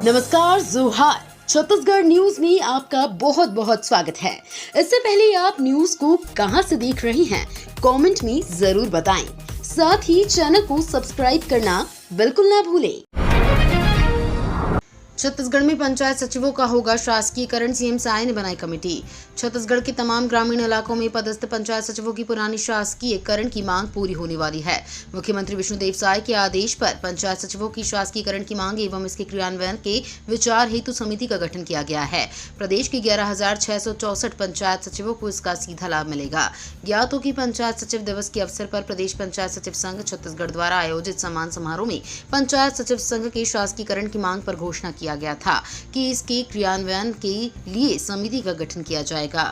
नमस्कार, जोहार। छत्तीसगढ़ न्यूज में आपका बहुत बहुत स्वागत है। इससे पहले आप न्यूज को कहां से देख रहे हैं, कमेंट में जरूर बताएं। साथ ही चैनल को सब्सक्राइब करना बिल्कुल ना भूलें। छत्तीसगढ़ में पंचायत सचिवों का होगा शासकीयकरण, सीएम साय ने बनाई कमेटी। छत्तीसगढ़ के तमाम ग्रामीण इलाकों में पदस्थ पंचायत सचिवों की पुरानी शासकीयकरण की मांग पूरी होने वाली है। मुख्यमंत्री विष्णुदेव साय के आदेश पर पंचायत सचिवों की शासकीयकरण की मांग एवं इसके क्रियान्वयन के विचार हेतु समिति का गठन किया गया है। प्रदेश के 11,664 पंचायत सचिवों को इसका सीधा लाभ मिलेगा। ज्ञात हो कि पंचायत सचिव दिवस के अवसर पर प्रदेश पंचायत सचिव संघ छत्तीसगढ़ द्वारा आयोजित सम्मान समारोह में पंचायत सचिव संघ के शासकीयकरण की मांग पर घोषणा किया गया था कि इसके क्रियान्वयन के लिए समिति का गठन किया जाएगा।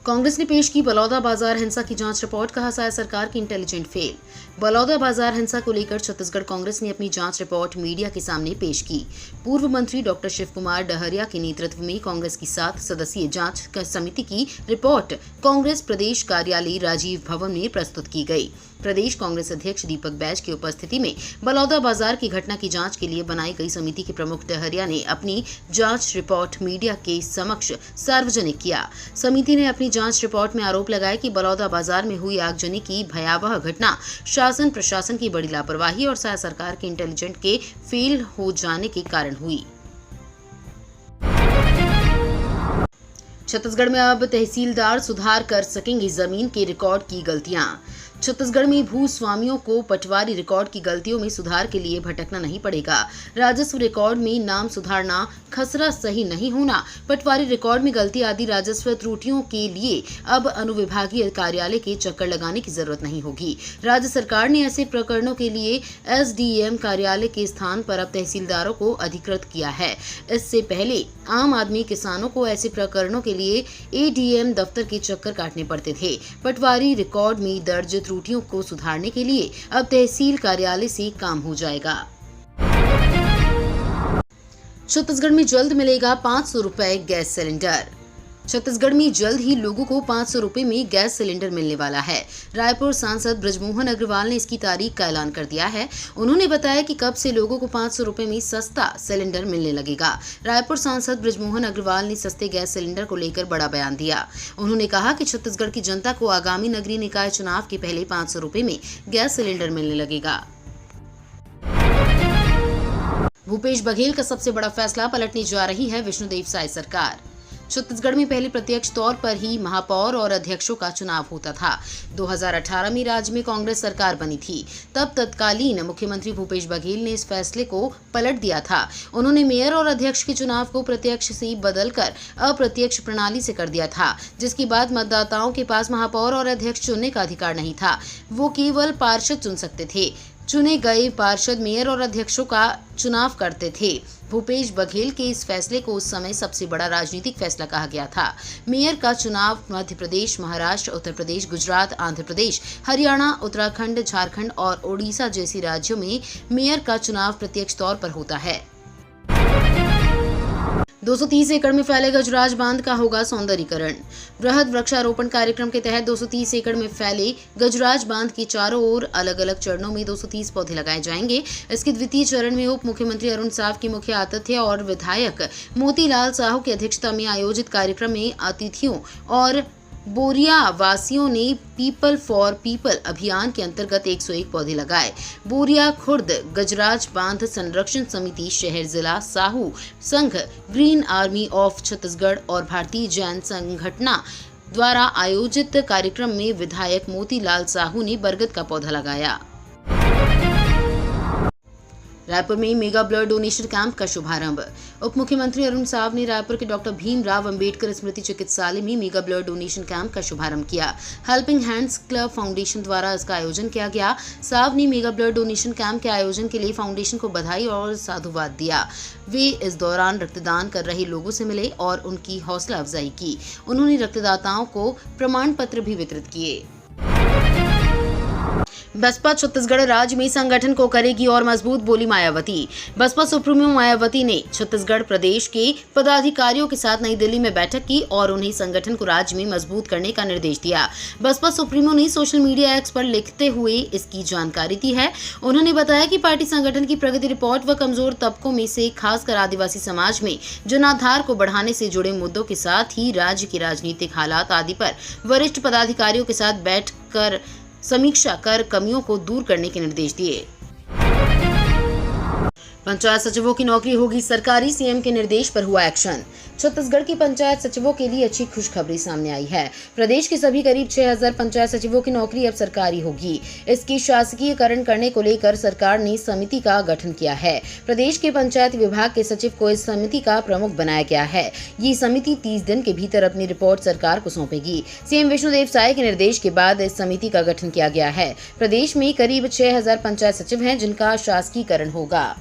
कांग्रेस ने पेश की बलौदा बाजार हिंसा की जांच रिपोर्ट, कहा साय सरकार की इंटेलिजेंट फेल। बलौदा बाजार हिंसा को लेकर छत्तीसगढ़ कांग्रेस ने अपनी जांच रिपोर्ट मीडिया के सामने पेश की। पूर्व मंत्री डॉक्टर शिव कुमार डहरिया के नेतृत्व में कांग्रेस की 7 सदस्यीय जांच समिति की रिपोर्ट कांग्रेस प्रदेश कार्यालय राजीव भवन में प्रस्तुत की गई। प्रदेश कांग्रेस अध्यक्ष दीपक बैज की उपस्थिति में बलौदा बाजार की घटना की जांच के लिए बनाई गई समिति के प्रमुख डहरिया ने अपनी जांच रिपोर्ट मीडिया के समक्ष सार्वजनिक किया। समिति ने अपनी जांच रिपोर्ट में आरोप लगाया कि बलौदा बाजार में हुई आगजनी की भयावह घटना शासन प्रशासन की बड़ी लापरवाही और साय सरकार के इंटेलिजेंट के फेल हो जाने के कारण हुई। छत्तीसगढ़ में अब तहसीलदार सुधार कर सकेंगे जमीन के रिकॉर्ड की गलतियां। छत्तीसगढ़ में भूस्वामियों को पटवारी रिकॉर्ड की गलतियों में सुधार के लिए भटकना नहीं पड़ेगा। राजस्व रिकॉर्ड में नाम सुधारना, खसरा सही नहीं होना, पटवारी रिकॉर्ड में गलती आदि राजस्व त्रुटियों के लिए अब अनुविभागीय कार्यालय के चक्कर लगाने की जरूरत नहीं होगी। राज्य सरकार ने ऐसे प्रकरणों के लिए एसडीएम कार्यालय के स्थान पर अब तहसीलदारों को अधिकृत किया है। इससे पहले आम आदमी किसानों को ऐसे प्रकरणों के लिए एडीएम दफ्तर के चक्कर काटने पड़ते थे। पटवारी रिकॉर्ड में दर्ज त्रुटियों को सुधारने के लिए अब तहसील कार्यालय से काम हो जाएगा। छत्तीसगढ़ में जल्द मिलेगा 500 रुपए गैस सिलेंडर। छत्तीसगढ़ में जल्द ही लोगों को 500 रुपए में गैस सिलेंडर मिलने वाला है। रायपुर सांसद बृजमोहन अग्रवाल ने इसकी तारीख का ऐलान कर दिया है। उन्होंने बताया कि कब से लोगों को 500 रुपए में सस्ता सिलेंडर मिलने लगेगा। रायपुर सांसद बृजमोहन अग्रवाल ने सस्ते गैस सिलेंडर को लेकर बड़ा बयान दिया। उन्होंने कहा कि छत्तीसगढ़ की जनता को आगामी नगरीय निकाय चुनाव के पहले 500 रुपए में गैस सिलेंडर मिलने लगेगा। भूपेश बघेल का सबसे बड़ा फैसला, पलटने जा रही है विष्णुदेव साय सरकार। छत्तीसगढ़ में पहले प्रत्यक्ष तौर पर ही महापौर और अध्यक्षों का चुनाव होता था। 2018 में राज्य में कांग्रेस सरकार बनी थी। तब तत्कालीन मुख्यमंत्री भूपेश बघेल ने इस फैसले को पलट दिया था। उन्होंने मेयर और अध्यक्ष के चुनाव को प्रत्यक्ष से बदलकर अप्रत्यक्ष प्रणाली से कर दिया था, जिसके बाद मतदाताओं के पास महापौर और अध्यक्ष चुनने का अधिकार नहीं था। वो केवल पार्षद चुन सकते थे। चुने गए पार्षद मेयर और अध्यक्षों का चुनाव करते थे। भूपेश बघेल के इस फैसले को उस समय सबसे बड़ा राजनीतिक फैसला कहा गया था। मेयर का चुनाव मध्य प्रदेश, महाराष्ट्र, उत्तर प्रदेश, गुजरात, आंध्र प्रदेश, हरियाणा, उत्तराखंड, झारखंड और ओडिशा जैसे राज्यों में मेयर का चुनाव प्रत्यक्ष तौर पर होता है। 230 एकड़ में फैले गजराज बांध का होगा सौंदर्यीकरण। बृहद वृक्षारोपण कार्यक्रम के तहत 230 एकड़ में फैले गजराज बांध के चारों ओर अलग अलग चरणों में 230 पौधे लगाए जाएंगे। इसके द्वितीय चरण में उप मुख्यमंत्री अरुण साव के मुख्य आतिथ्य और विधायक मोतीलाल साहू की अध्यक्षता में आयोजित कार्यक्रम में अतिथियों और बोरिया वासियों ने पीपल फॉर पीपल अभियान के अंतर्गत 101 पौधे लगाए। बोरिया खुर्द गजराज बांध संरक्षण समिति शहर जिला साहू संघ, ग्रीन आर्मी ऑफ छत्तीसगढ़ और भारतीय जैन संगठन द्वारा आयोजित कार्यक्रम में विधायक मोतीलाल साहू ने बरगद का पौधा लगाया। रायपुर में मेगा ब्लड डोनेशन कैंप का शुभारंभ। उप मुख्यमंत्री अरुण साव ने रायपुर के डॉक्टर भीमराव अंबेडकर स्मृति चिकित्सालय में मेगा ब्लड डोनेशन कैंप का शुभारंभ किया। हेल्पिंग हैंड्स क्लब फाउंडेशन द्वारा इसका आयोजन किया गया। साव ने मेगा ब्लड डोनेशन कैंप के आयोजन के लिए फाउंडेशन को बधाई और साधुवाद दिया। वे इस दौरान रक्तदान कर रहे लोगों से मिले और उनकी हौसला अफजाई की। उन्होंने रक्तदाताओं को प्रमाण पत्र भी वितरित किए। बसपा छत्तीसगढ़ राज्य में संगठन को करेगी और मजबूत, बोली मायावती। बसपा सुप्रीमो मायावती ने छत्तीसगढ़ प्रदेश के पदाधिकारियों के साथ नई दिल्ली में बैठक की और उन्हें संगठन को राज्य में मजबूत करने का निर्देश दिया। बसपा सुप्रीमो ने सोशल मीडिया एक्स पर लिखते हुए इसकी जानकारी दी है। उन्होंने बताया कि पार्टी संगठन की प्रगति रिपोर्ट व कमजोर तबकों में से खासकर आदिवासी समाज में जनाधार को बढ़ाने से जुड़े मुद्दों के साथ ही राज्य के राजनीतिक हालात आदि पर वरिष्ठ पदाधिकारियों के साथ बैठकर समीक्षा कर कमियों को दूर करने के निर्देश दिए। पंचायत सचिवों की नौकरी होगी सरकारी, सीएम के निर्देश पर हुआ एक्शन। छत्तीसगढ़ की पंचायत सचिवों के लिए अच्छी खुशखबरी सामने आई है। प्रदेश के सभी करीब 6000 पंचायत सचिवों की नौकरी अब सरकारी होगी। इसकी शासकीयकरण करने को लेकर सरकार ने समिति का गठन किया है। प्रदेश के पंचायत विभाग के सचिव को इस समिति का प्रमुख बनाया गया है। ये समिति 30 दिन के भीतर अपनी रिपोर्ट सरकार को सौंपेगी। सीएम विष्णुदेव साय के निर्देश के बाद इस समिति का गठन किया गया है। प्रदेश में करीब 6000 पंचायत सचिव हैं जिनका शासकीयकरण होगा।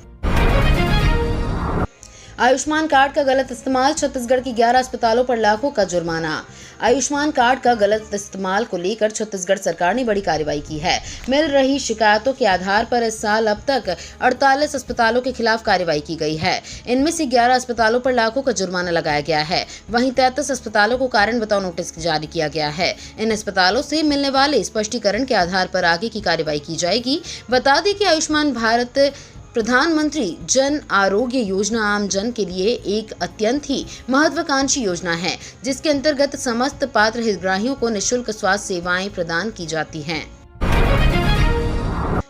आयुष्मान कार्ड का गलत इस्तेमाल, छत्तीसगढ़ की 11 अस्पतालों पर लाखों का जुर्माना। आयुष्मान कार्ड का गलत इस्तेमाल को लेकर छत्तीसगढ़ सरकार ने बड़ी कार्रवाई की है। मिल रही शिकायतों के आधार पर इस साल अब तक 48 अस्पतालों के खिलाफ कार्रवाई की गई है। इनमें से 11 अस्पतालों पर लाखों का जुर्माना लगाया गया है। वहीं 33 अस्पतालों को कारण बताओ नोटिस जारी किया गया है। इन अस्पतालों से मिलने वाले स्पष्टीकरण के आधार पर आगे की कार्रवाई की जाएगी। बता दें कि आयुष्मान भारत प्रधानमंत्री जन आरोग्य योजना आम जन के लिए एक अत्यंत ही महत्वाकांक्षी योजना है, जिसके अंतर्गत समस्त पात्र हितग्राहियों को निःशुल्क स्वास्थ्य सेवाएं प्रदान की जाती हैं।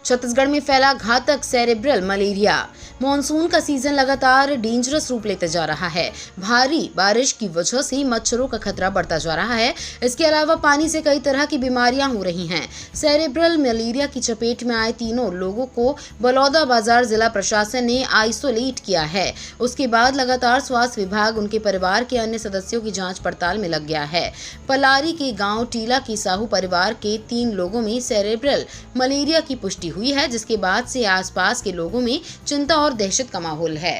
छत्तीसगढ़ में फैला घातक सेरेब्रल मलेरिया। मॉनसून का सीजन लगातार डेंजरस रूप लेते जा रहा है। भारी बारिश की वजह से मच्छरों का खतरा बढ़ता जा रहा है। इसके अलावा पानी से कई तरह की बीमारियां हो रही हैं। सेरेब्रल मलेरिया की चपेट में आए तीनों लोगों को बलौदाबाजार जिला प्रशासन ने आइसोलेट किया है। उसके बाद लगातार स्वास्थ्य विभाग उनके परिवार के अन्य सदस्यों की जांच पड़ताल में लग गया है। पलारी के गांव टीला की साहू परिवार के 3 लोगों में सेरेब्रल मलेरिया की पुष्टि हुई है, जिसके बाद से आसपास के लोगों में चिंता और दहशत का माहौल है।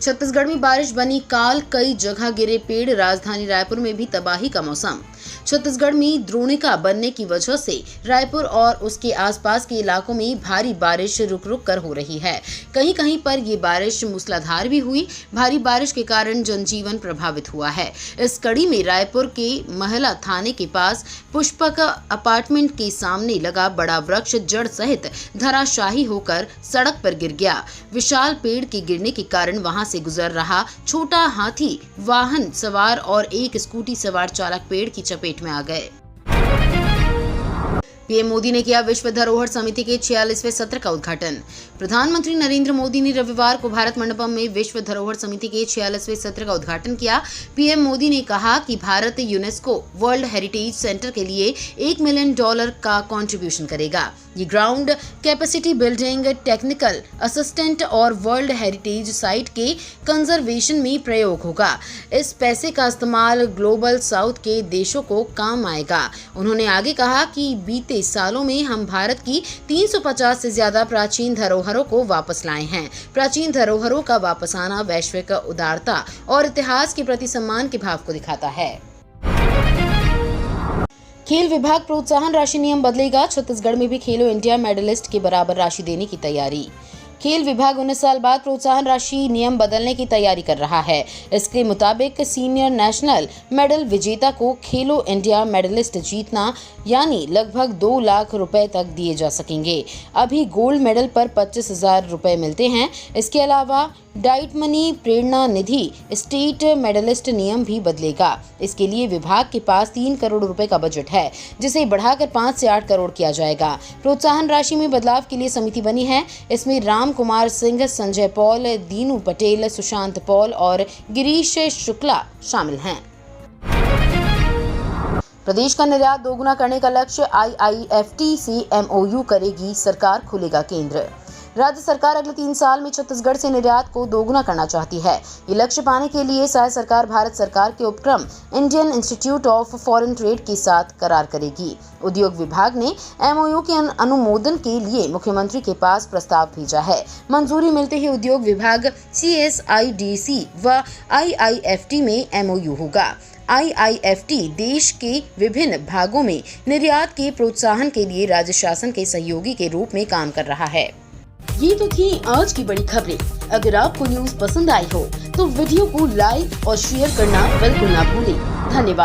छत्तीसगढ़ में बारिश बनी काल, कई जगह गिरे पेड़, राजधानी रायपुर में भी तबाही का मौसम। छत्तीसगढ़ में द्रोणिका बनने की वजह से रायपुर और उसके आसपास के इलाकों में भारी बारिश रुक रुक कर हो रही है। कहीं कहीं पर ये बारिश मूसलाधार भी हुई। भारी बारिश के कारण जनजीवन प्रभावित हुआ है। इस कड़ी में रायपुर के महला थाने के पास पुष्पक अपार्टमेंट के सामने लगा बड़ा वृक्ष जड़ सहित धराशायी होकर सड़क पर गिर गया। विशाल पेड़ के गिरने के कारण वहां से गुजर रहा छोटा हाथी, वाहन सवार और एक स्कूटी सवार चालक पेड़ की चपेट में आ गए। पीएम मोदी ने किया विश्व धरोहर समिति के 46वें सत्र का उद्घाटन। प्रधानमंत्री नरेंद्र मोदी ने रविवार को भारत मंडपम में विश्व धरोहर समिति के 46वें सत्र का उद्घाटन किया। पीएम मोदी ने कहा कि Bharat UNESCO world heritage centre के लिए $1 मिलियन का कंट्रीब्यूशन करेगा। ये ground capacity building, technical assistant और वर्ल्ड हेरिटेज साइट के कंजर्वेशन में प्रयोग होगा। इस पैसे का इस्तेमाल ग्लोबल साउथ के देशों को काम आएगा। उन्होंने आगे कहा कि बीते सालों में हम भारत की 350 से ज्यादा प्राचीन धरोहरों को वापस लाए हैं। प्राचीन धरोहरों का वापस आना वैश्विक उदारता और इतिहास के प्रति सम्मान के भाव को दिखाता है। खेल विभाग प्रोत्साहन राशि नियम बदलेगा। छत्तीसगढ़ में भी खेलो इंडिया मेडलिस्ट के बराबर राशि देने की तैयारी। खेल विभाग 19 साल बाद प्रोत्साहन राशि नियम बदलने की तैयारी कर रहा है। इसके मुताबिक सीनियर नेशनल मेडल विजेता को खेलो इंडिया मेडलिस्ट जीतना यानी लगभग 2 लाख रुपए तक दिए जा सकेंगे। अभी गोल्ड मेडल पर 25,000 रुपए मिलते हैं। इसके अलावा डाइट मनी, प्रेरणा निधि, स्टेट मेडलिस्ट नियम भी बदलेगा। इसके लिए विभाग के पास 3 करोड़ रुपए का बजट है, जिसे बढ़ाकर 5 से 8 करोड़ किया जाएगा। प्रोत्साहन राशि में बदलाव के लिए समिति बनी है। इसमें राम कुमार सिंह, संजय पॉल, दीनू पटेल, सुशांत पॉल और गिरीश शुक्ला शामिल हैं। प्रदेश का निर्यात दोगुना करने का लक्ष्य, IIFT से MOU करेगी सरकार, खुलेगा केंद्र। राज्य सरकार अगले 3 साल में छत्तीसगढ़ से निर्यात को दोगुना करना चाहती है। ये लक्ष्य पाने के लिए सहायक सरकार भारत सरकार के उपक्रम Indian institute of foreign trade के साथ करार करेगी। उद्योग विभाग ने MOU के अनुमोदन के लिए मुख्यमंत्री के पास प्रस्ताव भेजा है। मंजूरी मिलते ही उद्योग विभाग CSIDC व IIFT में MOU होगा। IIFT देश के विभिन्न भागों में निर्यात के प्रोत्साहन के लिए राज्य शासन के सहयोगी के रूप में काम कर रहा है। ये तो थी आज की बड़ी खबरें। अगर आपको न्यूज़ पसंद आई हो तो वीडियो को लाइक और शेयर करना बिल्कुल ना भूलें। धन्यवाद।